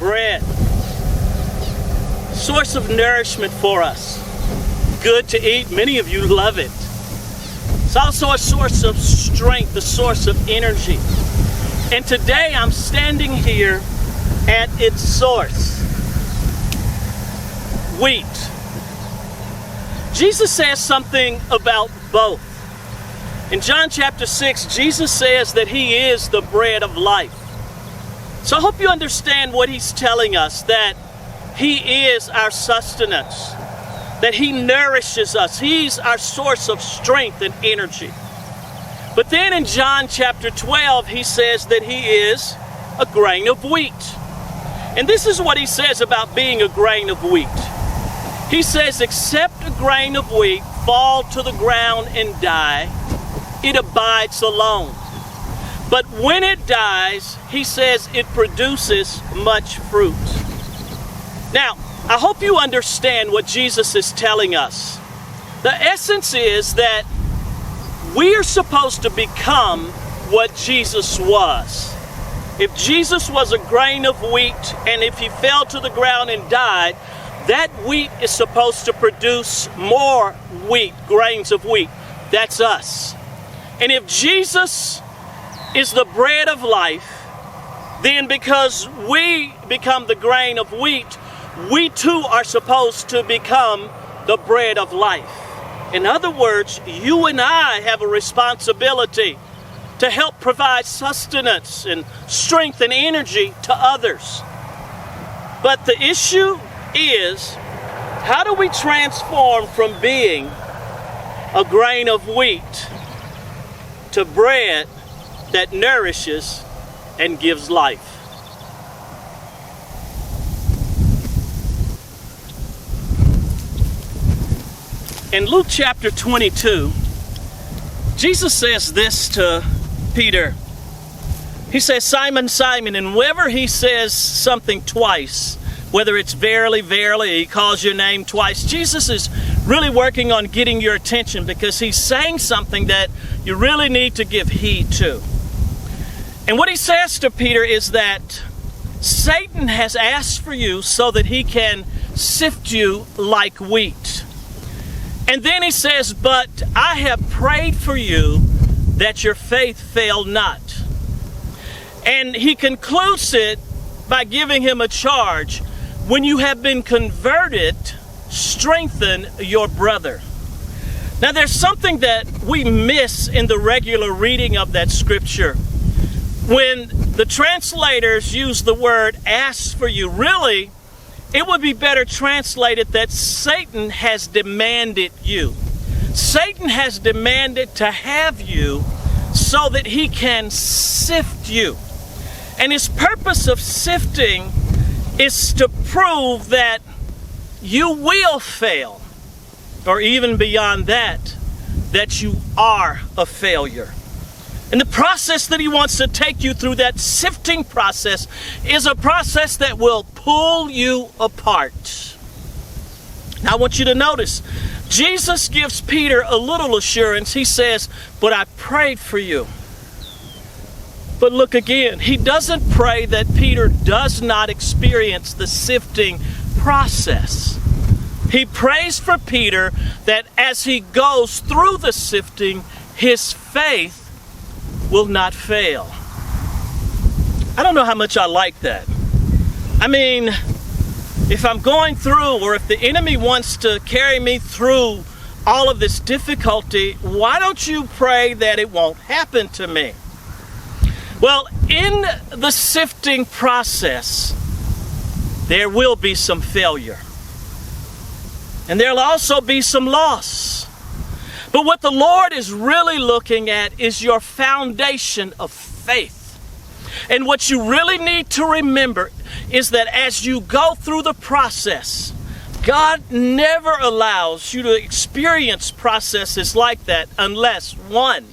bread. Source of nourishment for us. Good to eat. Many of you love it. It's also a source of strength, a source of energy. And today I'm standing here at its source. Wheat. Jesus says something about both. In John chapter 6, Jesus says that He is the bread of life. So I hope you understand what He's telling us, that He is our sustenance, that He nourishes us. He's our source of strength and energy. But then in John chapter 12, He says that He is a grain of wheat. And this is what He says about being a grain of wheat. He says, except a grain of wheat fall to the ground and die, it abides alone. But when it dies, He says it produces much fruit. Now, I hope you understand what Jesus is telling us. The essence is that we are supposed to become what Jesus was. If Jesus was a grain of wheat, and if He fell to the ground and died, that wheat is supposed to produce more wheat, grains of wheat. That's us. And if Jesus is the bread of life, then because we become the grain of wheat, we too are supposed to become the bread of life. In other words, you and I have a responsibility to help provide sustenance and strength and energy to others. But the issue is, how do we transform from being a grain of wheat to bread that nourishes and gives life? In Luke chapter 22, Jesus says this to Peter. He says, Simon, Simon, and whenever He says something twice, whether it's verily, verily, He calls your name twice, Jesus is really working on getting your attention because He's saying something that you really need to give heed to. And what He says to Peter is that Satan has asked for you so that he can sift you like wheat. And then He says, but I have prayed for you that your faith fail not. And He concludes it by giving him a charge. When you have been converted, strengthen your brother. Now there's something that we miss in the regular reading of that scripture. When the translators use the word ask for you, really, it would be better translated that Satan has demanded you. Satan has demanded to have you so that he can sift you. And his purpose of sifting is to prove that you will fail, or even beyond that, that you are a failure. And the process that he wants to take you through, that sifting process, is a process that will pull you apart. Now I want you to notice, Jesus gives Peter a little assurance. He says, but I prayed for you. But look again, he doesn't pray that Peter does not experience the sifting process. He prays for Peter that as he goes through the sifting, his faith will not fail. I don't know how much I like that. I mean, if I'm going through, or if the enemy wants to carry me through all of this difficulty, why don't you pray that it won't happen to me? Well, in the sifting process, there will be some failure. And there'll also be some loss. But what the Lord is really looking at is your foundation of faith. And what you really need to remember is that as you go through the process, God never allows you to experience processes like that unless, one,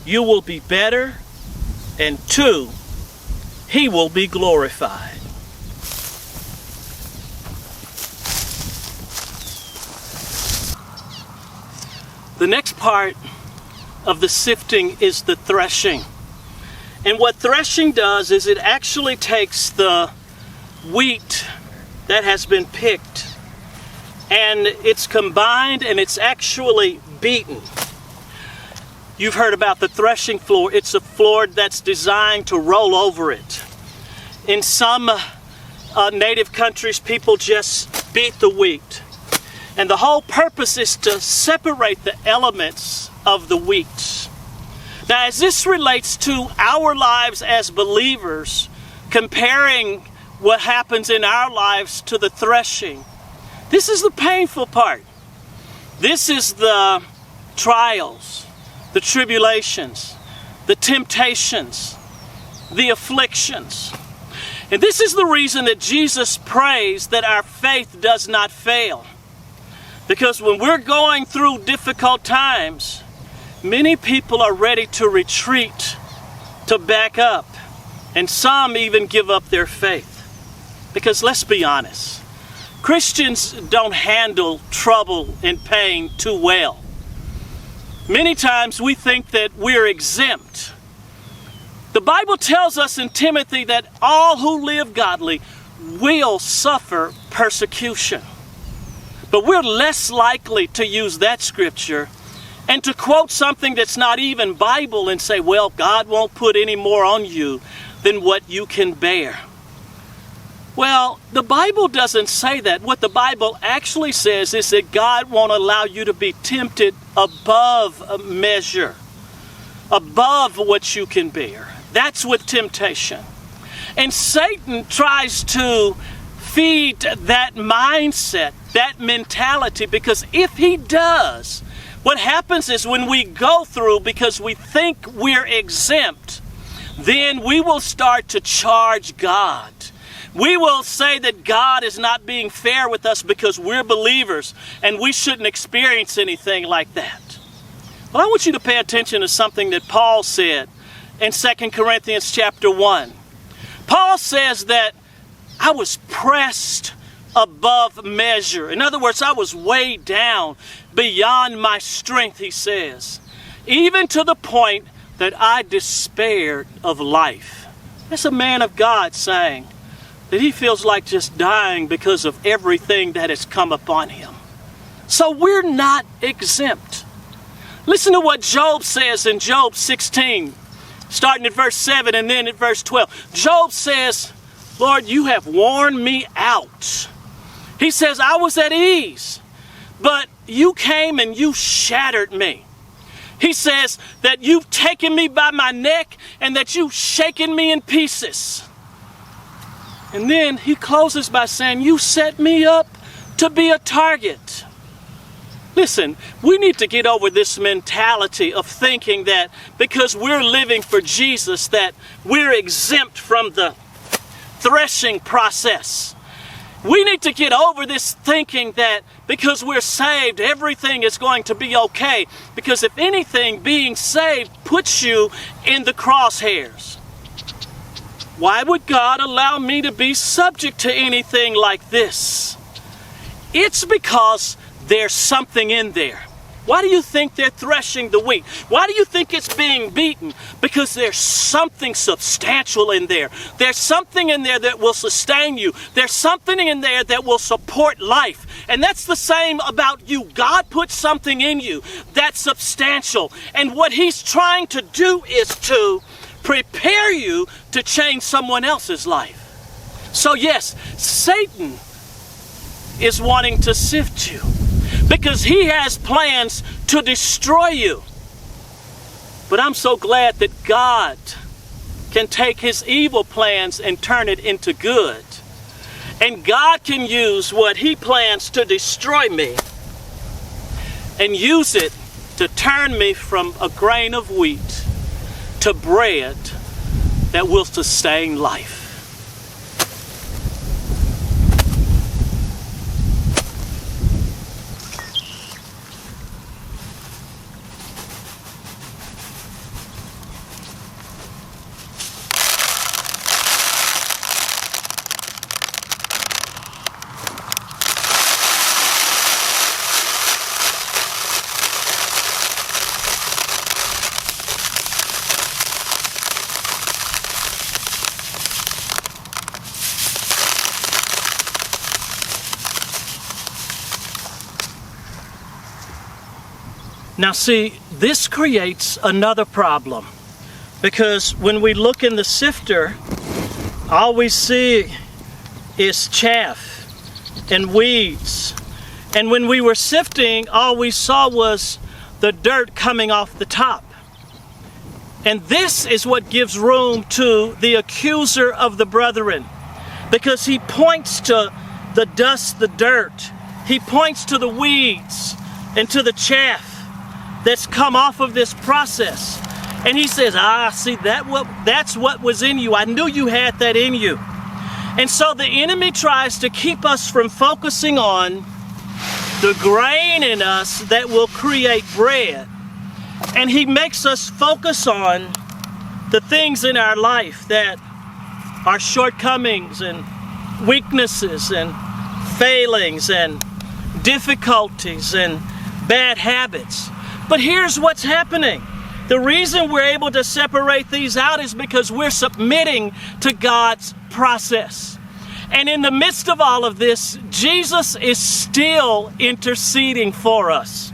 you will be better, and two, He will be glorified. The next part of the sifting is the threshing. And what threshing does is it actually takes the wheat that has been picked, and it's combined and it's actually beaten. You've heard about the threshing floor. It's a floor that's designed to roll over it. In some native countries, people just beat the wheat. And the whole purpose is to separate the elements of the wheat. Now, as this relates to our lives as believers, comparing what happens in our lives to the threshing, this is the painful part. This is the trials, the tribulations, the temptations, the afflictions. And this is the reason that Jesus prays that our faith does not fail. Because when we're going through difficult times, many people are ready to retreat, to back up, and some even give up their faith. Because let's be honest, Christians don't handle trouble and pain too well. Many times we think that we're exempt. The Bible tells us in Timothy that all who live godly will suffer persecution. But we're less likely to use that scripture and to quote something that's not even Bible and say, well, God won't put any more on you than what you can bear. Well, the Bible doesn't say that. What the Bible actually says is that God won't allow you to be tempted above measure, above what you can bear. That's with temptation. And Satan tries to feed that mindset, that mentality, because if he does, what happens is when we go through, because we think we're exempt, then we will start to charge God. We will say that God is not being fair with us because we're believers and we shouldn't experience anything like that. Well, I want you to pay attention to something that Paul said in 2 Corinthians chapter 1. Paul says that I was pressed above measure. In other words, I was weighed down beyond my strength, he says, even to the point that I despaired of life. That's a man of God saying that he feels like just dying because of everything that has come upon him. So we're not exempt. Listen to what Job says in Job 16, starting at verse 7 and then at verse 12. Job says, Lord, you have worn me out. He says, I was at ease, but you came and you shattered me. He says that you've taken me by my neck and that you've shaken me in pieces. And then he closes by saying, you set me up to be a target. Listen, we need to get over this mentality of thinking that because we're living for Jesus, that we're exempt from the threshing process. We need to get over this thinking that because we're saved, everything is going to be okay. Because if anything, being saved puts you in the crosshairs. Why would God allow me to be subject to anything like this? It's because there's something in there. Why do you think they're threshing the wheat? Why do you think it's being beaten? Because there's something substantial in there. There's something in there that will sustain you. There's something in there that will support life. And that's the same about you. God put something in you that's substantial. And what he's trying to do is to prepare you to change someone else's life. So yes, Satan is wanting to sift you because he has plans to destroy you. But I'm so glad that God can take his evil plans and turn it into good. And God can use what he plans to destroy me and use it to turn me from a grain of wheat to bread that will sustain life. Now see, this creates another problem, because when we look in the sifter, all we see is chaff and weeds. And when we were sifting, all we saw was the dirt coming off the top. And this is what gives room to the accuser of the brethren, because he points to the dust, the dirt. He points to the weeds and to the chaff that's come off of this process. And he says, see, that's what was in you. I knew you had that in you. And so the enemy tries to keep us from focusing on the grain in us that will create bread. And he makes us focus on the things in our life that are shortcomings and weaknesses and failings and difficulties and bad habits. But here's what's happening. The reason we're able to separate these out is because we're submitting to God's process. And in the midst of all of this, Jesus is still interceding for us.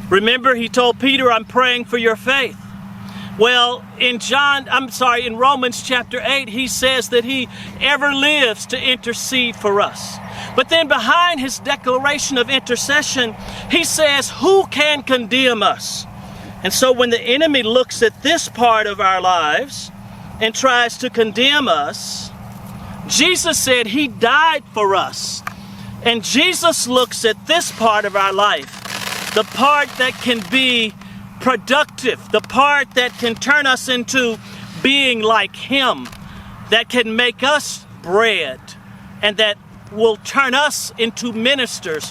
Remember, he told Peter, I'm praying for your faith. Well, in Romans chapter 8, he says that he ever lives to intercede for us. But then behind his declaration of intercession, he says, who can condemn us? And so when the enemy looks at this part of our lives and tries to condemn us, Jesus said he died for us. And Jesus looks at this part of our life, the part that can be productive, the part that can turn us into being like him, that can make us bread, and that will turn us into ministers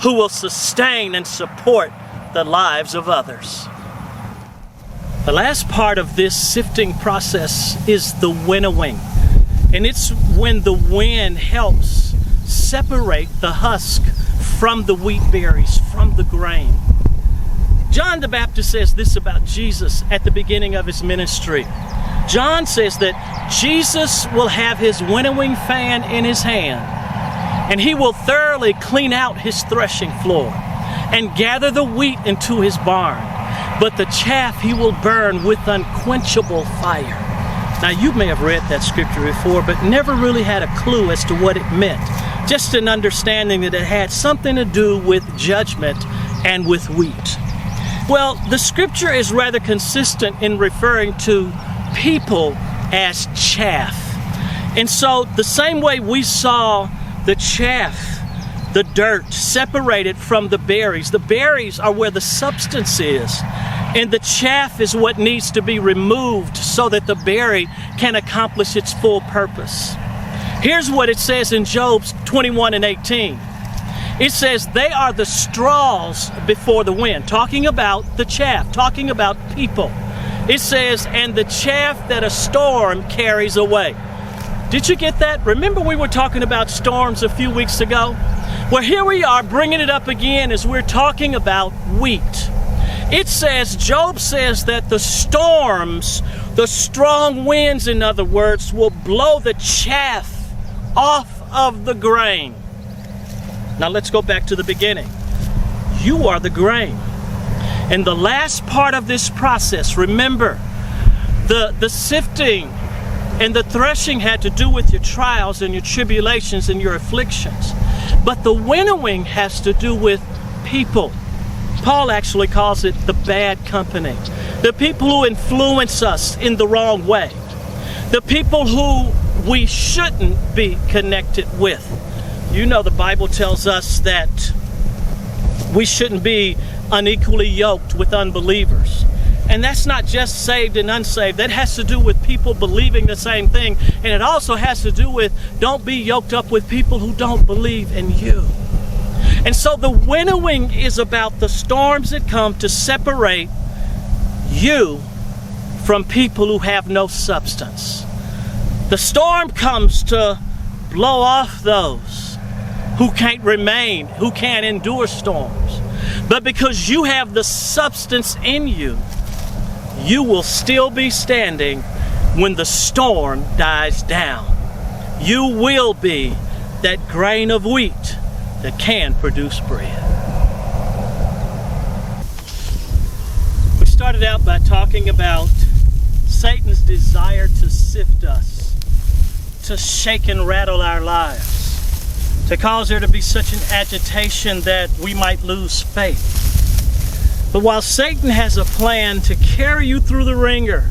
who will sustain and support the lives of others. The last part of this sifting process is the winnowing. And it's when the wind helps separate the husk from the wheat berries, from the grain. John the Baptist says this about Jesus at the beginning of his ministry. John says that Jesus will have his winnowing fan in his hand, and he will thoroughly clean out his threshing floor and gather the wheat into his barn, but the chaff he will burn with unquenchable fire. Now, you may have read that scripture before, but never really had a clue as to what it meant. Just an understanding that it had something to do with judgment and with wheat. Well, the scripture is rather consistent in referring to people as chaff. And so the same way we saw the chaff, the dirt, separated from the berries are where the substance is. And the chaff is what needs to be removed so that the berry can accomplish its full purpose. Here's what it says in Job 21:18. It says, they are the straws before the wind, talking about the chaff, talking about people. It says, and the chaff that a storm carries away. Did you get that? Remember we were talking about storms a few weeks ago? Well, here we are bringing it up again as we're talking about wheat. It says, Job says that the storms, the strong winds, in other words, will blow the chaff off of the grain. Now let's go back to the beginning. You are the grain. And the last part of this process, remember, the sifting and the threshing had to do with your trials and your tribulations and your afflictions. But the winnowing has to do with people. Paul actually calls it the bad company. The people who influence us in the wrong way. The people who we shouldn't be connected with. You know, the Bible tells us that we shouldn't be unequally yoked with unbelievers. And that's not just saved and unsaved. That has to do with people believing the same thing. And it also has to do with don't be yoked up with people who don't believe in you. And so the winnowing is about the storms that come to separate you from people who have no substance. The storm comes to blow off those who can't remain, who can't endure storms. But because you have the substance in you, you will still be standing when the storm dies down. You will be that grain of wheat that can produce bread. started out by talking about Satan's desire to sift us, to shake and rattle our lives, to cause there to be such an agitation that we might lose faith. But while Satan has a plan to carry you through the ringer,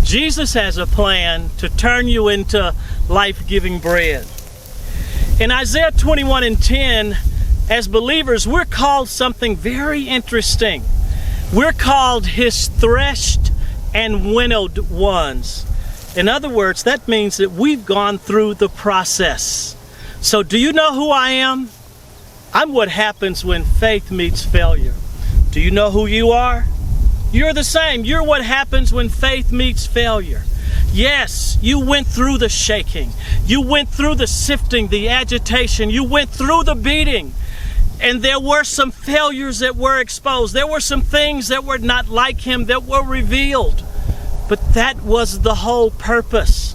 Jesus has a plan to turn you into life-giving bread. In Isaiah 21:10, as believers, we're called something very interesting. We're called His threshed and winnowed ones. In other words, that means that we've gone through the process. So do you know who I am? I'm what happens when faith meets failure. Do you know who you are? You're the same. You're what happens when faith meets failure. Yes, you went through the shaking. You went through the sifting, the agitation. You went through the beating. And there were some failures that were exposed. There were some things that were not like Him that were revealed. But that was the whole purpose.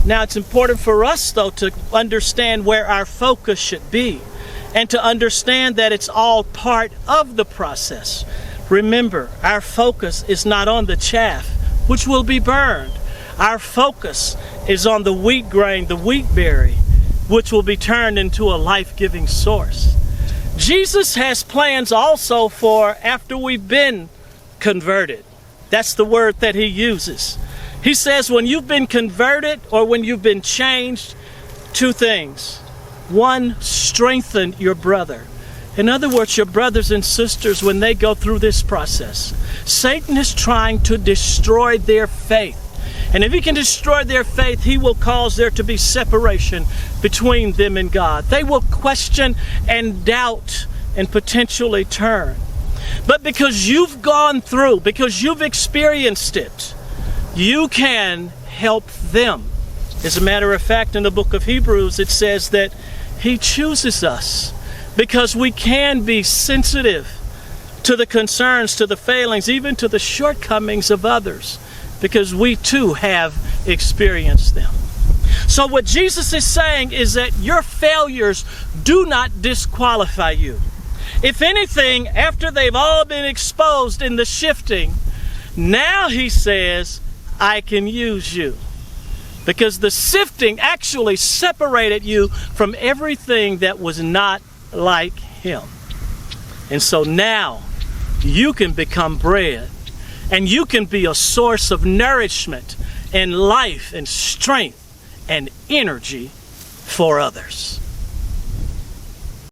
Now it's important for us, though, to understand where our focus should be and to understand that it's all part of the process. Remember, our focus is not on the chaff, which will be burned. Our focus is on the wheat grain, the wheat berry, which will be turned into a life-giving source. Jesus has plans also for after we've been converted. That's the word that He uses. He says when you've been converted or when you've been changed, two things. One, strengthen your brother. In other words, your brothers and sisters, when they go through this process, Satan is trying to destroy their faith. And if he can destroy their faith, he will cause there to be separation between them and God. They will question and doubt and potentially turn. But because you've gone through, because you've experienced it, you can help them. As a matter of fact, in the book of Hebrews, it says that He chooses us because we can be sensitive to the concerns, to the failings, even to the shortcomings of others, because we too have experienced them. So what Jesus is saying is that your failures do not disqualify you. If anything, after they've all been exposed in the shifting, now He says, I can use you. Because the sifting actually separated you from everything that was not like Him. And so now you can become bread. And you can be a source of nourishment and life and strength and energy for others.